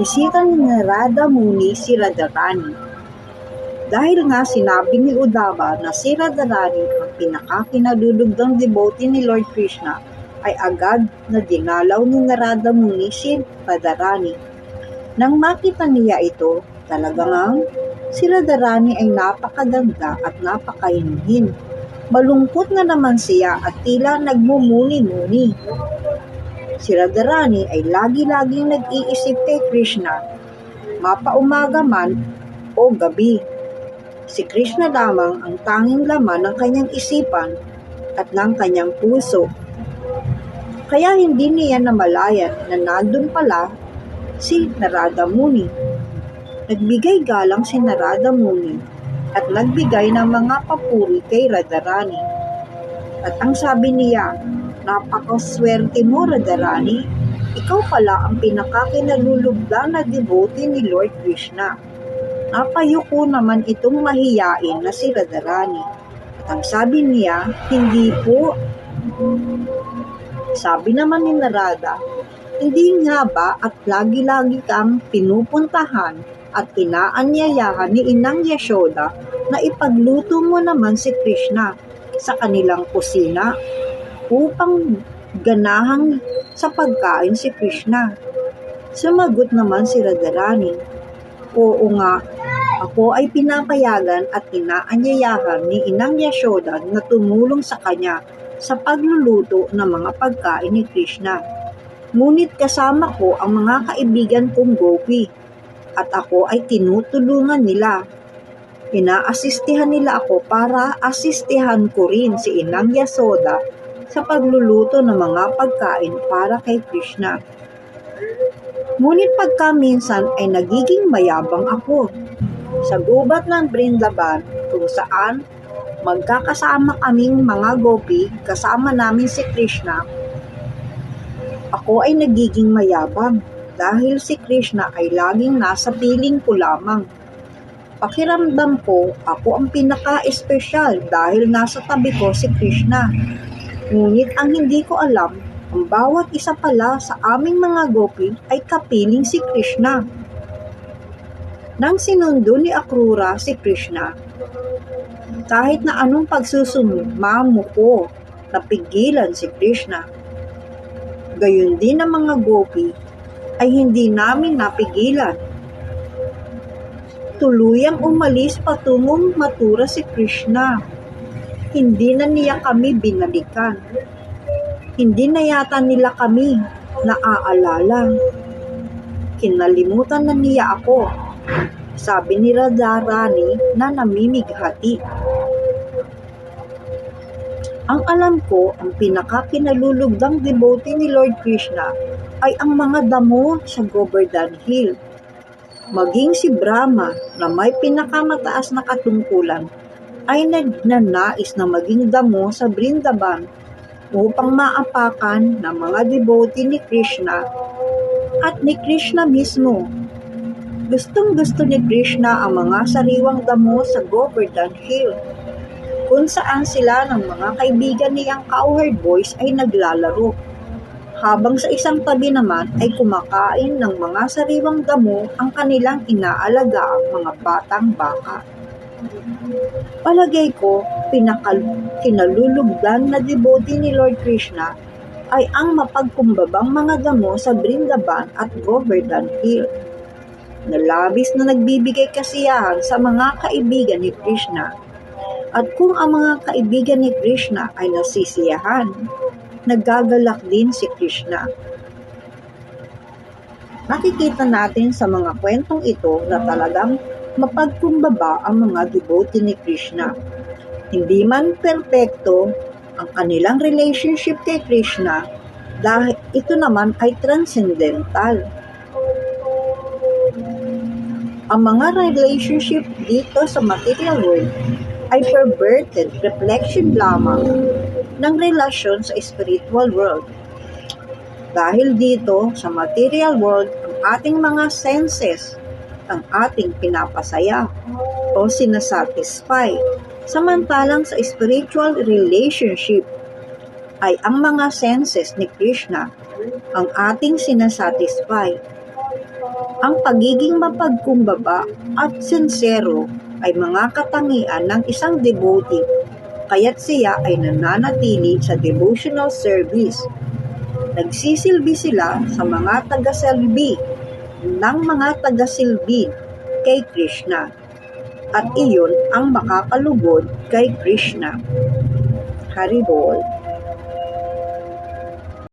Binisita ni Narada Muni si Radharani. Dahil nga sinabi ni Uddhava na si Radharani ang pinakakinalulugdang devotee ni Lord Krishna, ay agad na dinalaw ni Narada Muni si Radharani. Nang makita niya ito, talagang si Radharani ay napakaganda at napakainhin. Malungkot na naman siya at tila nagmumuni-muni. Si Radharani ay lagi-laging nag-iisip kay Krishna, mapaumaga man o gabi. Si Krishna lamang ang tanging laman ng kanyang isipan at ng kanyang puso. Kaya hindi niya namalayan na nandun pala si Narada Muni. Nagbigay galang si Narada Muni at nagbigay ng mga papuri kay Radharani. At ang sabi niya, "Napakaswerte mo, Radharani. Ikaw pala ang pinakakinalulugdan na devotee ni Lord Krishna." Napayuko naman itong mahiyain na si Radharani. At ang sabi niya, "Hindi po." Sabi naman ni Narada, "Hindi nga ba at lagi-lagi kang pinupuntahan at inaanyayahan ni Inang Yashoda na ipagluto mo naman si Krishna sa kanilang kusina upang ganahang sa pagkain si Krishna?" Sumagot naman si Radharani, "Oo nga, ako ay pinapayagan at inaanyayahan ni Inang Yashoda na tumulong sa kanya sa pagluluto ng mga pagkain ni Krishna. Ngunit kasama ko ang mga kaibigan kong Gopi at ako ay tinutulungan nila. Inaasistihan nila ako para asistihan ko rin si Inang Yashoda sa pagluluto ng mga pagkain para kay Krishna. Ngunit pagka minsan ay nagiging mayabang ako sa gubat ng Vrindavan kung saan magkakasama kaming mga Gopi kasama namin si Krishna. Ako ay nagiging mayabang dahil si Krishna ay laging nasa piling ko lamang. Pakiramdam ko ako ang pinaka-espesyal dahil nasa tabi ko si Krishna. Ngunit ang hindi ko alam, ang bawat isa pala sa aming mga Gopi ay kapiling si Krishna." Nang sinundo ni Akrura si Krishna, kahit na anong pagsusumamo ko, napigilan si Krishna. Gayon din ang mga Gopi ay hindi namin napigilan. Tuluyang umalis patungong Mathura si Krishna. Hindi na niya kami binalikan. Hindi na yata nila kami naaalala. Kinalimutan na niya ako, sabi ni Radharani na namimighati. Ang alam ko, ang pinakakinalulugdang devotee ni Lord Krishna ay ang mga damo sa Govardhan Hill. Maging si Brahma na may pinakamataas na katungkulan ay nagnanais na maging damo sa Vrindavan upang maapakan ng mga devotee ni Krishna at ni Krishna mismo. Gustong-gusto ni Krishna ang mga sariwang damo sa Govardhan Hill, kung saan sila ng mga kaibigan niyang cowherd boys ay naglalaro, habang sa isang tabi naman ay kumakain ng mga sariwang damo ang kanilang inaalagaang mga batang baka. Palagay ko, kinalulugdan na devotee ni Lord Krishna ay ang mapagkumbabang mga damo sa Vrindavan at Govardhan Hill, na labis na nagbibigay kasiyahan sa mga kaibigan ni Krishna. At kung ang mga kaibigan ni Krishna ay nasisiyahan, nagagalak din si Krishna. Nakikita natin sa mga kwentong ito na talagang mapagkumbaba ang mga devotee ni Krishna. Hindi man perpekto ang kanilang relationship kay Krishna dahil ito naman ay transcendental. Ang mga relationship dito sa material world ay perverted reflection lamang ng relasyon sa spiritual world. Dahil dito sa material world, ang ating mga senses ang ating pinapasaya o sinasatisfy, samantalang sa spiritual relationship ay ang mga senses ni Krishna ang ating sinasatisfy. Ang pagiging mapagkumbaba at sincero ay mga katangian ng isang devotee, kaya't siya ay nananatili sa devotional service. Nagsisilbi sila sa mga tagasilbi ng mga tagasilbi kay Krishna, at iyon ang makakalugod kay Krishna. Hari Bol.